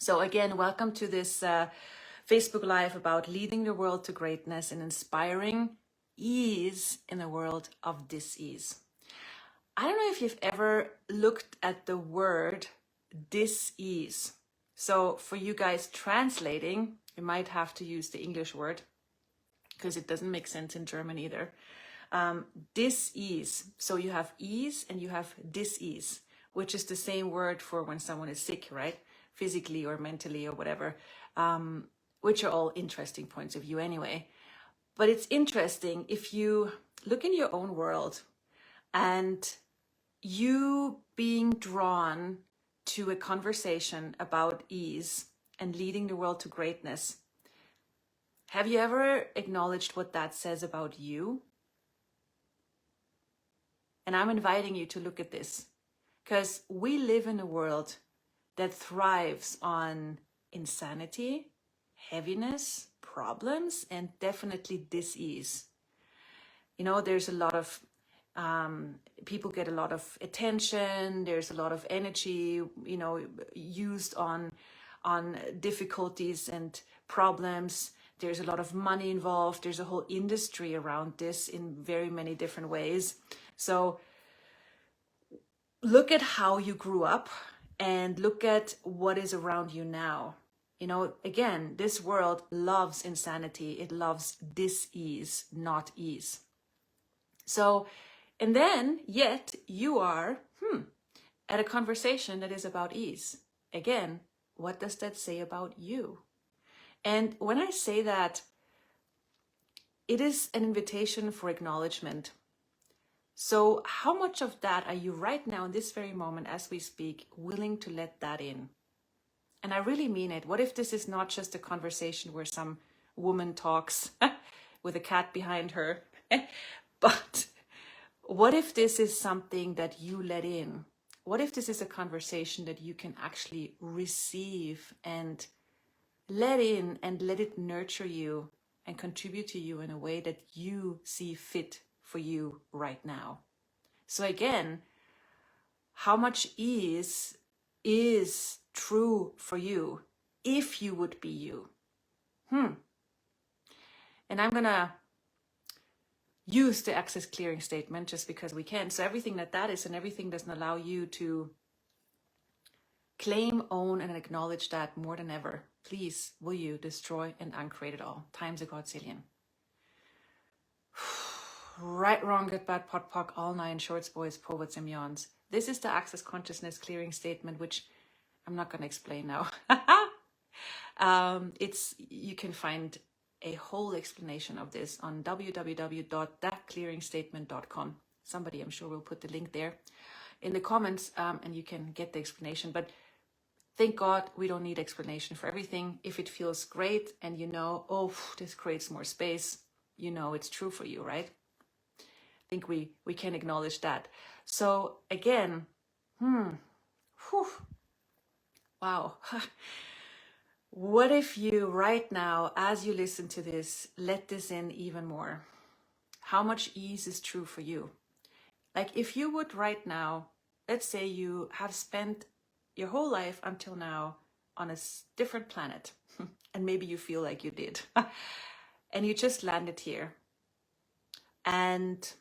So again, welcome to this Facebook Live about leading the world to greatness and inspiring ease in a world of dis-ease. I don't know if you've ever looked at the word dis-ease. So for you guys translating, you might have to use the English word because it doesn't make sense in German either. Dis-ease. So you have ease and you have dis-ease, which is the same word for when someone is sick, right? Physically or mentally or whatever, which are all interesting points of view anyway. But it's interesting if you look in your own world and you being drawn to a conversation about ease and leading the world to greatness. Have you ever acknowledged what that says about you? And I'm inviting you to look at this because we live in a world that thrives on insanity, heaviness, problems, and definitely dis-ease. You know, there's a lot of, people get a lot of attention, there's a lot of energy, you know, used on difficulties and problems. There's a lot of money involved. There's a whole industry around this in very many different ways. So look at how you grew up and look at what is around you now. You know, again, this world loves insanity. It loves dis-ease, not ease. So, and then yet you are at a conversation that is about ease. Again, what does that say about you? And when I say that, it is an invitation for acknowledgement. So how much of that are you right now in this very moment as we speak willing to let that in? And I really mean it. What if this is not just a conversation where some woman talks with a cat behind her? But what if this is something that you let in? What if this is a conversation that you can actually receive and let in and let it nurture you and contribute to you in a way that you see fit for you right now? So again, how much ease is true for you if you would be you? And I'm gonna use the access clearing statement just because we can. So everything that is and everything doesn't allow you to claim, own, and acknowledge that more than ever. Please, will you destroy and uncreate it all? Times a godzillion. Right, wrong, good, bad, pot, pock, all nine, shorts, boys, poets, and yawns. This is the access consciousness clearing statement, which I'm not going to explain now. You can find a whole explanation of this on www.thatclearingstatement.com. Somebody, I'm sure, will put the link there in the comments, and you can get the explanation. But thank God we don't need explanation for everything. If it feels great and you know, oh, this creates more space, you know it's true for you, right? I think we can acknowledge that. So again, wow. What if you right now, as you listen to this, let this in even more? How much ease is true for you? Like if you would right now, let's say you have spent your whole life until now on a different planet, and maybe you feel like you did, and you just landed here, and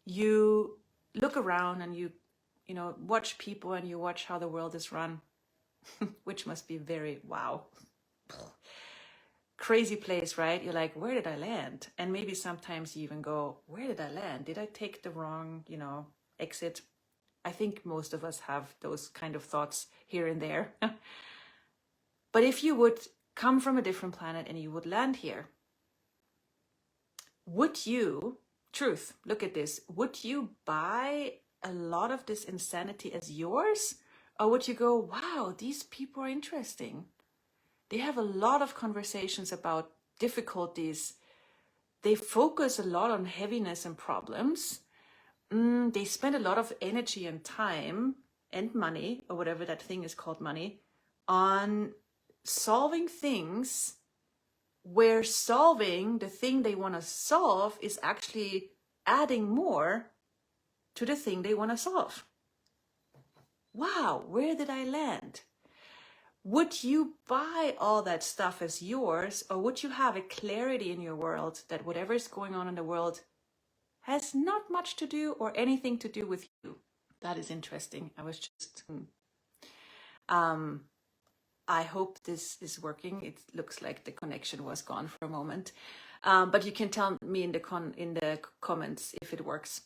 you look around and you know, watch people and you watch how the world is run, which must be very, wow, crazy place, right? You're like, where did I land? And maybe sometimes you even go, where did I land? Did I take the wrong, you know, exit? I think most of us have those kind of thoughts here and there. But if you would come from a different planet and you would land here, would you, truth, look at this, would you buy a lot of this insanity as yours? Or would you go, wow, these people are interesting. They have a lot of conversations about difficulties. They focus a lot on heaviness and problems. They spend a lot of energy and time and money, or whatever that thing is called, money, on solving things where solving the thing they want to solve is actually adding more to the thing they want to solve. Wow, where did I land? would you buy all that stuff as yours, or would you have a clarity in your world that whatever is going on in the world has not much to do or anything to do with you? That is interesting. I was just, I hope this is working. It looks like the connection was gone for a moment, but you can tell me in the comments if it works.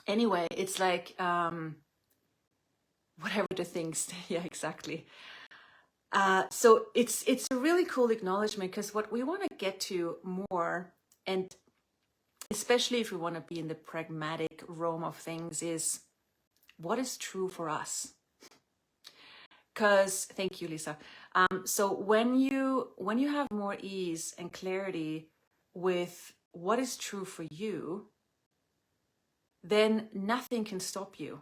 Anyway, it's like whatever the things. Yeah, exactly. So it's a really cool acknowledgement, because what we want to get to more, and especially if we want to be in the pragmatic realm of things, is what is true for us. Because, thank you, Lisa. So when you have more ease and clarity with what is true for you, then nothing can stop you.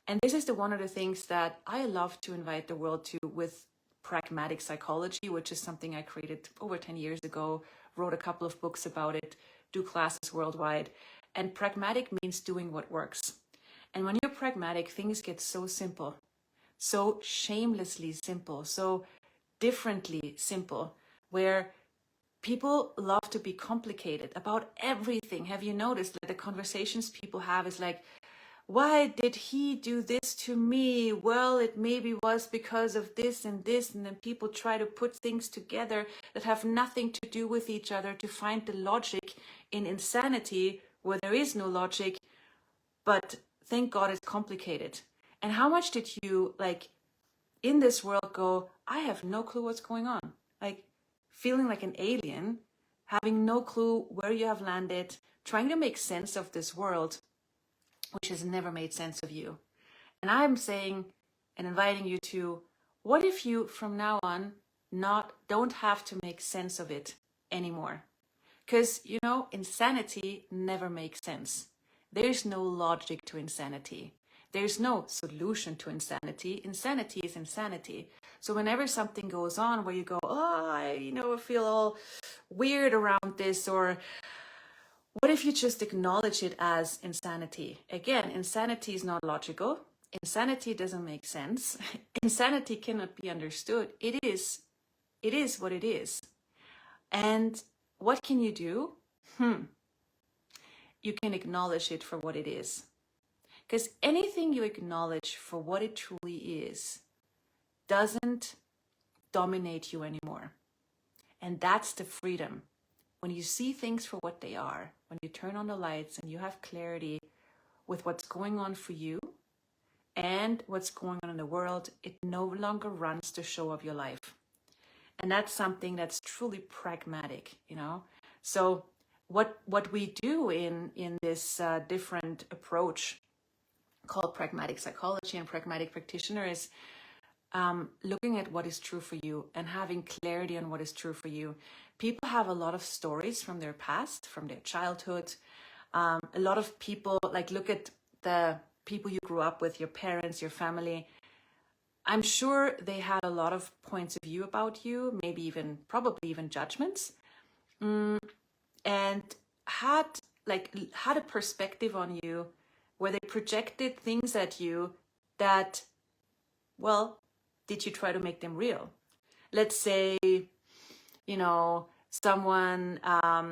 And this is one of the things that I love to invite the world to with Pragmatic Psychology, which is something I created over 10 years ago, wrote a couple of books about it, do classes worldwide. And pragmatic means doing what works. And when you're pragmatic, things get so simple, so shamelessly simple, so differently simple, where people love to be complicated about everything. Have you noticed that the conversations people have is like, why did he do this to me? Well, it maybe was because of this, and then people try to put things together that have nothing to do with each other to find the logic in insanity where there is no logic, but thank God it's complicated. And how much did you, like, in this world go, I have no clue what's going on? Like, feeling like an alien, having no clue where you have landed, trying to make sense of this world, which has never made sense of you. And I'm saying and inviting you to, what if you from now on don't have to make sense of it anymore? Because, you know, insanity never makes sense. There's no logic to insanity. There's no solution to insanity. Insanity is insanity. So whenever something goes on where you go, oh, I feel all weird around this, or what if you just acknowledge it as insanity? Again, insanity is not logical. Insanity doesn't make sense. Insanity cannot be understood. It is what it is. And what can you do? You can acknowledge it for what it is. Because anything you acknowledge for what it truly is doesn't dominate you anymore. And that's the freedom. When you see things for what they are, when you turn on the lights and you have clarity with what's going on for you and what's going on in the world, it no longer runs the show of your life. And that's something that's truly pragmatic, you know? So what we do in this different approach called Pragmatic Psychology and Pragmatic Practitioner is looking at what is true for you and having clarity on what is true for you. People have a lot of stories from their past, from their childhood. A lot of people, like, look at the people you grew up with, your parents, your family. I'm sure they had a lot of points of view about you, probably even judgments, and had a perspective on you where they projected things at you that, well, did you try to make them real? Let's say, someone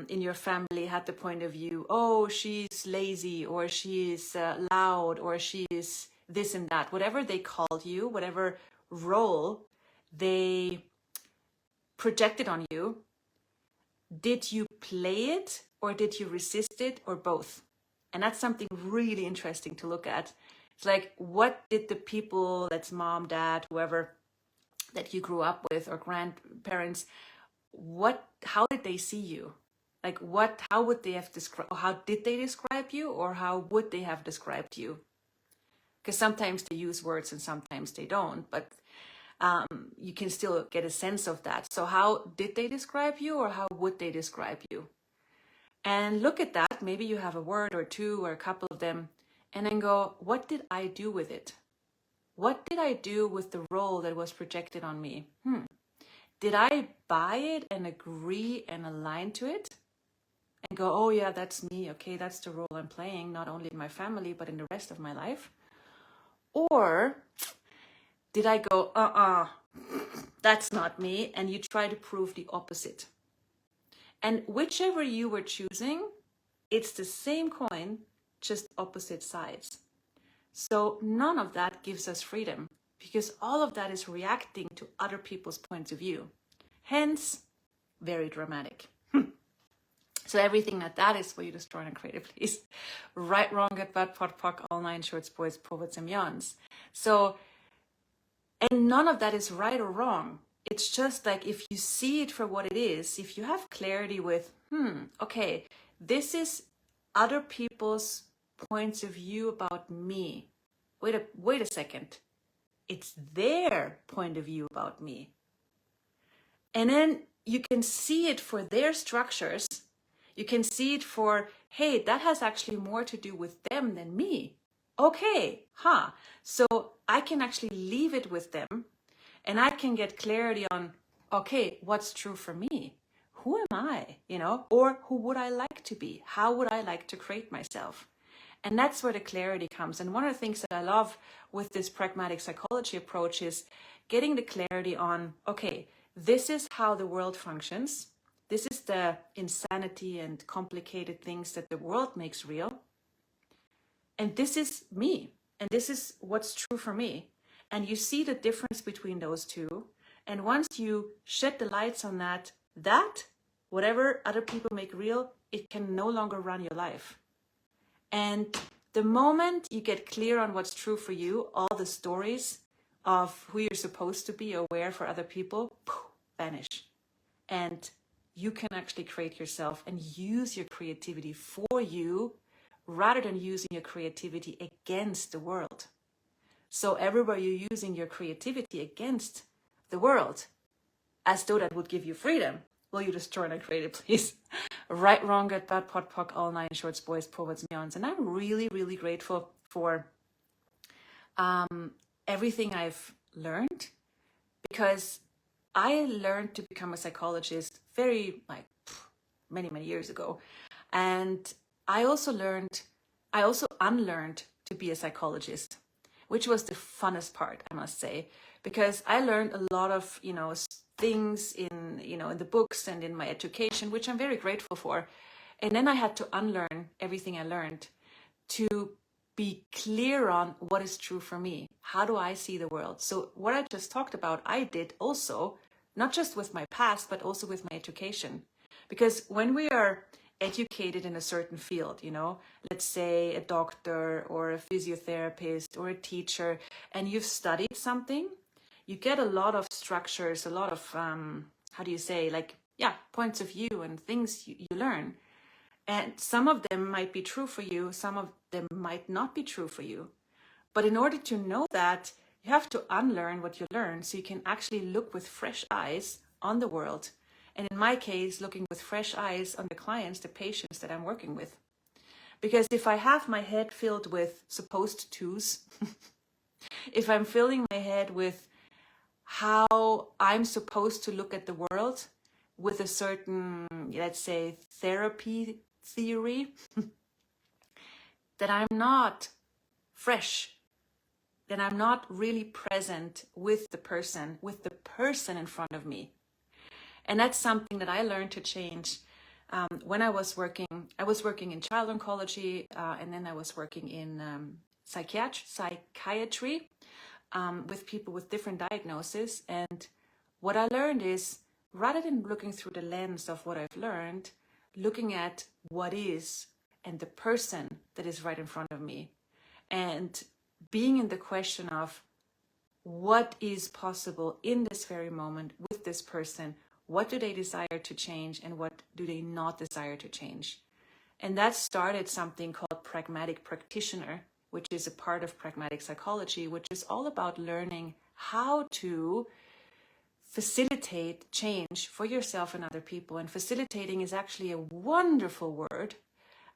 in your family had the point of view, oh, she's lazy, or she's loud, or she's this and that. Whatever they called you, whatever role they projected on you, did you play it, or did you resist it, or both? And that's something really interesting to look at. It's like, what did the people, that's mom, dad, whoever that you grew up with, or grandparents, how did they see you? Like, how would they have described, how did they describe you, or how would they have described you? Because sometimes they use words and sometimes they don't, but you can still get a sense of that. So how did they describe you, or how would they describe you? And look at that. Maybe you have a word or two or a couple of them, and then go, what did I do with it? What did I do with the role that was projected on me? Did I buy it and agree and align to it? And go, oh yeah, that's me. Okay, that's the role I'm playing, not only in my family, but in the rest of my life. Or did I go, that's not me, and you try to prove the opposite. And whichever you were choosing, it's the same coin, just opposite sides. So none of that gives us freedom, because all of that is reacting to other people's points of view. Hence, very dramatic. So everything that is for you to store and create, please. Right, wrong, good, bad, pot, pock, all nine shorts, boys, poets, and yawns. So, and none of that is right or wrong. It's just like, if you see it for what it is, if you have clarity with, okay, this is other people's points of view about me. Wait a second. It's their point of view about me. And then you can see it for their structures. You can see it for, hey, that has actually more to do with them than me. Okay, so I can actually leave it with them, and I can get clarity on, okay, what's true for me? Who am I, or who would I like to be? How would I like to create myself? And that's where the clarity comes. And one of the things that I love with this pragmatic psychology approach is getting the clarity on, okay, this is how the world functions. This is the insanity and complicated things that the world makes real. And this is me. And this is what's true for me. And you see the difference between those two. And once you shed the lights on that, whatever other people make real, it can no longer run your life. And the moment you get clear on what's true for you, all the stories of who you're supposed to be or where for other people, vanish. And you can actually create yourself and use your creativity for you, rather than using your creativity against the world. So everywhere you're using your creativity against the world, as though that would give you freedom, will you destroy and create it, please? Right, wrong, good, bad, pot, pock, all nine shorts, boys, poets, and yawns. And I'm really, really grateful for everything I've learned, because I learned to become a psychologist many, many years ago. And I also unlearned to be a psychologist, which was the funnest part, I must say, because I learned a lot of, things in the books and in my education, which I'm very grateful for. And then I had to unlearn everything I learned to be clear on what is true for me. How do I see the world? So what I just talked about, I did also, not just with my past, but also with my education. Because when we are educated in a certain field, let's say a doctor or a physiotherapist or a teacher, and you've studied something, you get a lot of structures, a lot of, points of view and things you learn. And some of them might be true for you, some of them might not be true for you. But in order to know that, you have to unlearn what you learned, so you can actually look with fresh eyes on the world. And in my case, looking with fresh eyes on the clients, the patients that I'm working with. Because if I have my head filled with supposed twos, if I'm filling my head with how I'm supposed to look at the world with a certain, let's say, therapy theory, that I'm not fresh, then I'm not really present with the person in front of me. And that's something that I learned to change when I was working in child oncology, and then I was working in psychiatry with people with different diagnoses. And what I learned is, rather than looking through the lens of what I've learned, looking at what is and the person that is right in front of me, and being in the question of what is possible in this very moment with this person. What do they desire to change, and what do they not desire to change? And that started something called Pragmatic Practitioner, which is a part of pragmatic psychology, which is all about learning how to facilitate change for yourself and other people. And facilitating is actually a wonderful word.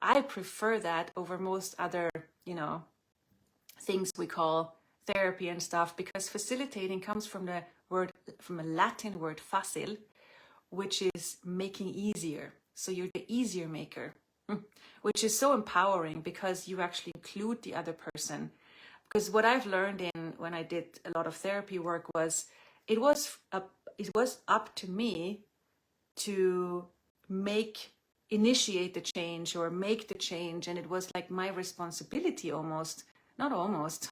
I prefer that over most other, things we call therapy and stuff, because facilitating comes from a Latin word facil, which is making easier. So you're the easier maker, which is so empowering, because you actually include the other person. Because what I've learned when I did a lot of therapy work was, it was a it was up to me to initiate the change or make the change. And it was like my responsibility almost, not almost,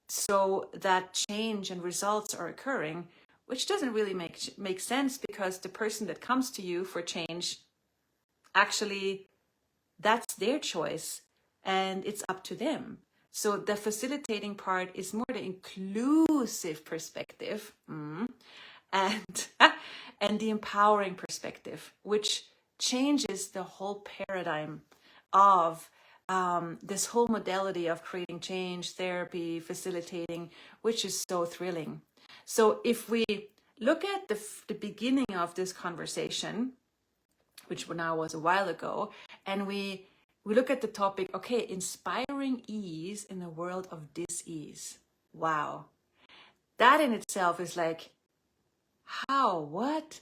so that change and results are occurring, which doesn't really make sense, because the person that comes to you for change, actually, that's their choice and it's up to them. So the facilitating part is more the inclusive perspective, and and the empowering perspective, which changes the whole paradigm of this whole modality of creating change, therapy, facilitating, which is so thrilling. So if we look at the beginning of this conversation, which now was a while ago, and we look at the topic, okay, inspiring ease in a world of dis-ease. Wow. That in itself is like, how? What?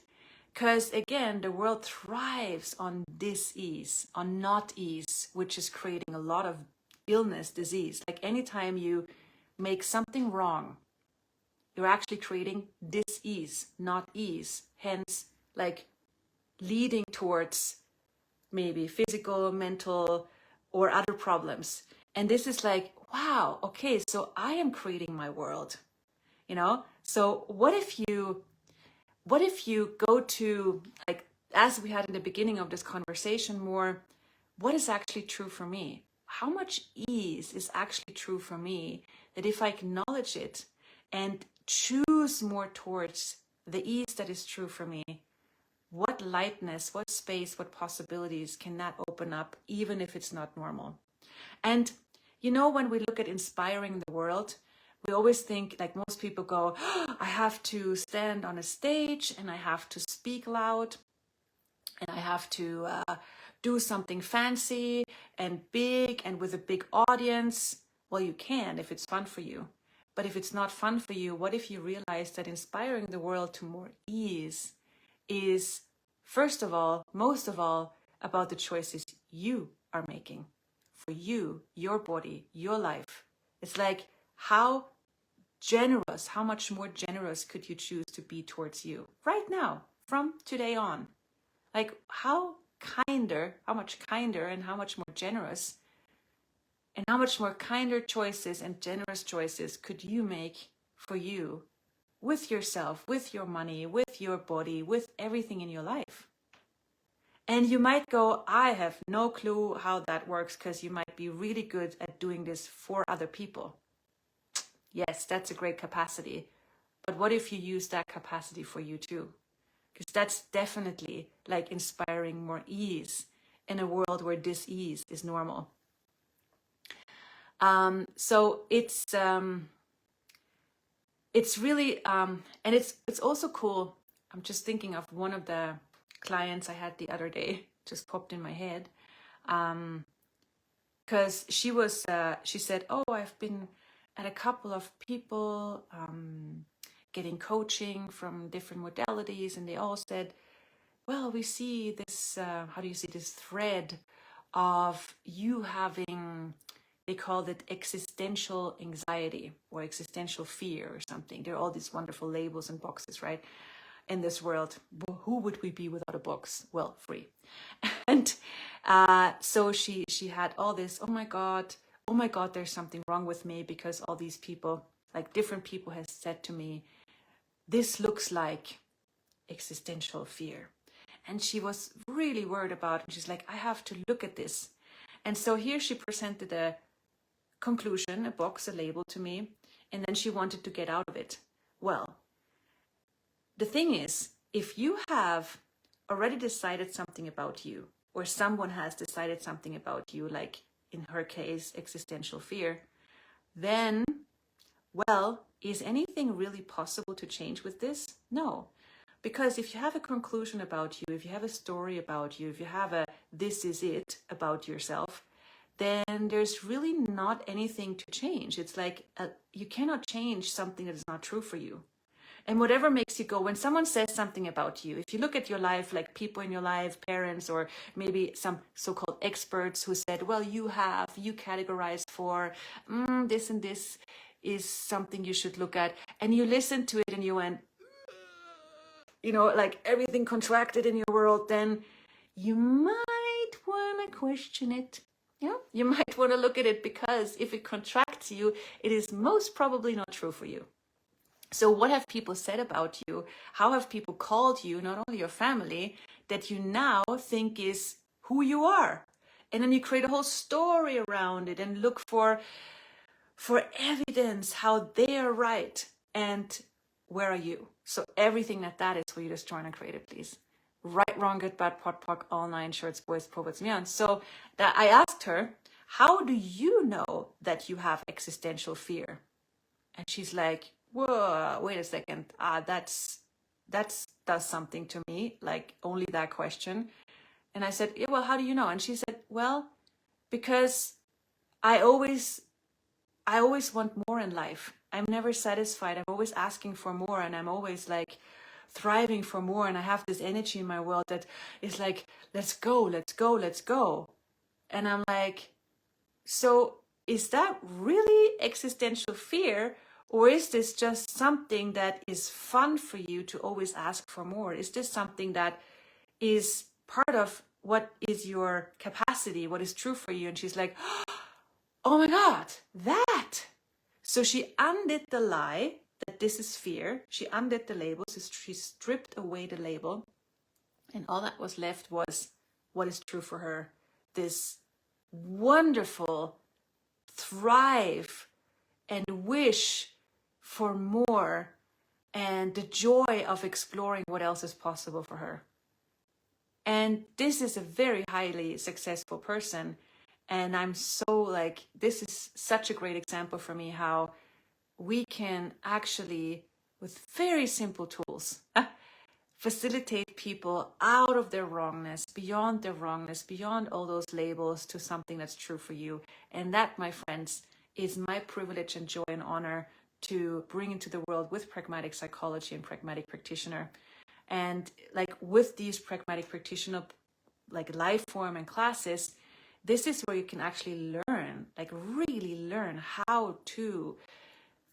Because again, the world thrives on dis-ease, on not ease, which is creating a lot of illness, disease. Like anytime you make something wrong, you're actually creating dis-ease, not ease. Hence, like leading towards maybe physical, mental, or other problems. And this is like, wow, okay, so I am creating my world, you know? So what if you go to, like, as we had in the beginning of this conversation, more, what is actually true for me? How much ease is actually true for me, that if I acknowledge it and choose more towards the ease that is true for me, what lightness, what space, what possibilities can that open up, even if it's not normal? And, you know, when we look at inspiring the world, we always think, like most people go, oh, I have to stand on a stage and I have to speak loud and I have to do something fancy and big and with a big audience. Well, you can if it's fun for you. But if it's not fun for you, what if you realize that inspiring the world to more ease is, first of all, most of all, about the choices you are making for you, your body, your life. It's like, how much more generous could you choose to be towards you right now, from today on? Like, how much kinder and how much more generous and how much more kinder choices and generous choices could you make for you, with yourself, with your money, with your body, with everything in your life? And you might go, I have no clue how that works, because you might be really good at doing this for other people. Yes, that's a great capacity. But what if you use that capacity for you too? Because that's definitely like inspiring more ease in a world where dis-ease is normal. So it's really, and it's also cool. I'm just thinking of one of the clients I had the other day, just popped in my head. Because she said, oh, I've been at a couple of people getting coaching from different modalities, and they all said, well, we see this, how do you see this thread of you having, they called it existential anxiety or existential fear or something. There are all these wonderful labels and boxes, right? In this world, who would we be without a box? Well, free. And so she had all this, oh my God, there's something wrong with me, because all these people, like different people, has said to me, this looks like existential fear. And she was really worried about it. She's like, I have to look at this. And so here she presented a conclusion, a box, a label to me, and then she wanted to get out of it. Well, the thing is, if you have already decided something about you, or someone has decided something about you, like in her case, existential fear, then, well, is anything really possible to change with this? No. Because if you have a conclusion about you, if you have a story about you, if you have a this is it about yourself, then there's really not anything to change. It's like you cannot change something that is not true for you. And whatever makes you go, when someone says something about you, if you look at your life, like people in your life, parents, or maybe some so-called experts who said, well, you categorized for this and this is something you should look at. And you listen to it and you went, like everything contracted in your world, then you might want to question it. You might want to look at it, because if it contracts you, it is most probably not true for you. So what have people said about you? How have people called you, not only your family, that you now think is who you are? And then you create a whole story around it and look for evidence how they are right. And where are you? So everything that is where you just trying to create it, please. Right, wrong, good, bad, pot, pock, all nine shorts, boys, poets, meow. So that I asked her, how do you know that you have existential fear? And she's like, whoa, wait a second. That's does something to me, like only that question. And I said, yeah, well, how do you know? And she said, well, because I always want more in life. I'm never satisfied. I'm always asking for more, and I'm always like thriving for more. And I have this energy in my world that is like, let's go, let's go, let's go. And I'm like, so is that really existential fear? Or is this just something that is fun for you to always ask for more? Is this something that is part of what is your capacity, what is true for you? And she's like, oh my God, that. So she undid the lie that this is fear. She undid the label. So she stripped away the label. And all that was left was what is true for her. This wonderful thrive and wish for more, and the joy of exploring what else is possible for her. And this is a very highly successful person. And I'm so like, this is such a great example for me how we can actually, with very simple tools, facilitate people out of their wrongness, beyond all those labels, to something that's true for you. And that, my friends, is my privilege and joy and honor to bring into the world with Pragmatic Psychology and Pragmatic Practitioner. And like with these Pragmatic Practitioner, like life form and classes, this is where you can actually learn, like really learn how to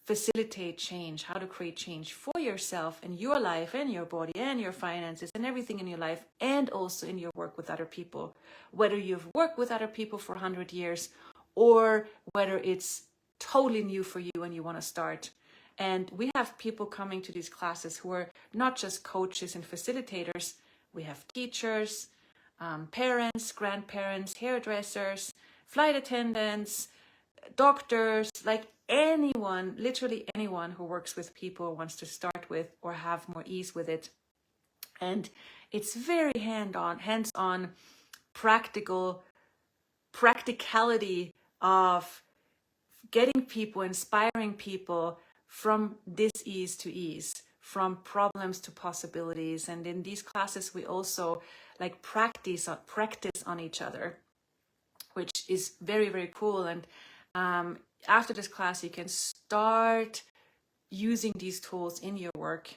facilitate change, how to create change for yourself and your life and your body and your finances and everything in your life, and also in your work with other people. Whether you've worked with other people for 100 years or whether it's totally new for you and you want to start. And we have people coming to these classes who are not just coaches and facilitators. We have teachers, parents, grandparents, hairdressers, flight attendants, doctors, like anyone, literally anyone who works with people, wants to start with or have more ease with it. And it's very hands-on practicality of getting people, inspiring people from dis-ease to ease, from problems to possibilities. And in these classes, we also like practice on each other, which is very, very cool. And after this class, you can start using these tools in your work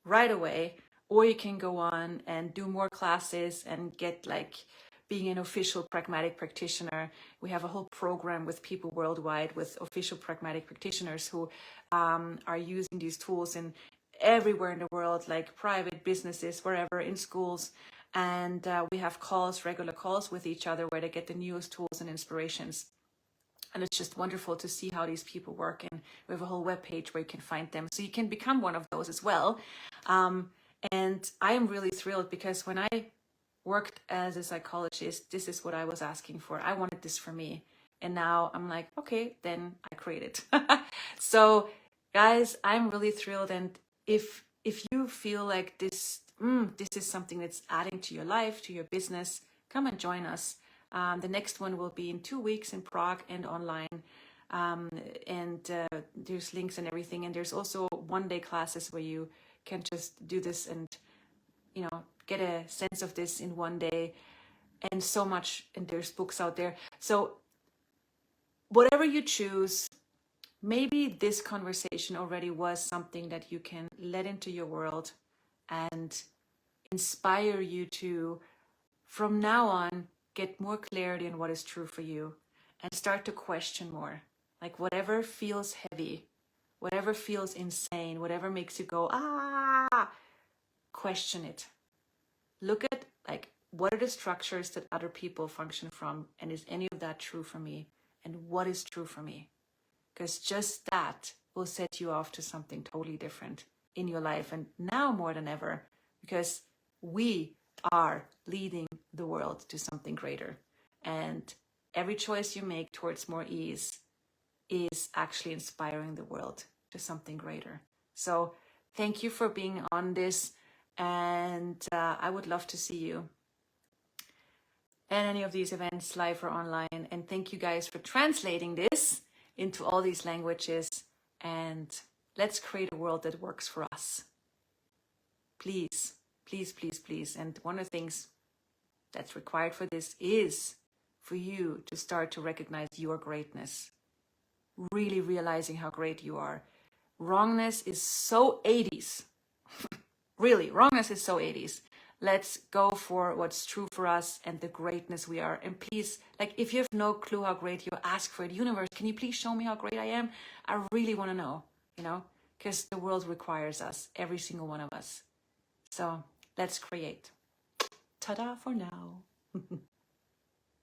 right away, or you can go on and do more classes and get like being an official Pragmatic Practitioner. We have a whole program with people worldwide with official Pragmatic Practitioners who are using these tools in everywhere in the world, like private businesses, wherever, in schools. And we have regular calls with each other where they get the newest tools and inspirations. And it's just wonderful to see how these people work. And we have a whole webpage where you can find them. So you can become one of those as well. And I am really thrilled because when I worked as a psychologist, this is what I was asking for. I wanted this for me. And now I'm like, okay, then I create it. So guys, I'm really thrilled. And if you feel like this is something that's adding to your life, to your business, come and join us. The next one will be in 2 weeks in Prague and online. There's links and everything. And there's also one-day classes where you can just do this and, get a sense of this in one day, and so much. And there's books out there. So whatever you choose, maybe this conversation already was something that you can let into your world and inspire you to, from now on, get more clarity on what is true for you and start to question more. Like whatever feels heavy, whatever feels insane, whatever makes you go, question it. Look at like, what are the structures that other people function from? And is any of that true for me? And what is true for me? Because just that will set you off to something totally different in your life. And now more than ever, because we are leading the world to something greater. And every choice you make towards more ease is actually inspiring the world to something greater. So thank you for being on this. And I would love to see you at any of these events, live or online. And thank you guys for translating this into all these languages. And let's create a world that works for us. Please, please, please, please. And one of the things that's required for this is for you to start to recognize your greatness. Really realizing how great you are. Wrongness is so 80s. Really, wrongness is so 80s. Let's go for what's true for us and the greatness we are. And please, like, if you have no clue how great you are, ask for it. Universe, can you please show me how great I am? I really want to know, you know, because the world requires us, every single one of us. So let's create. Ta-da for now.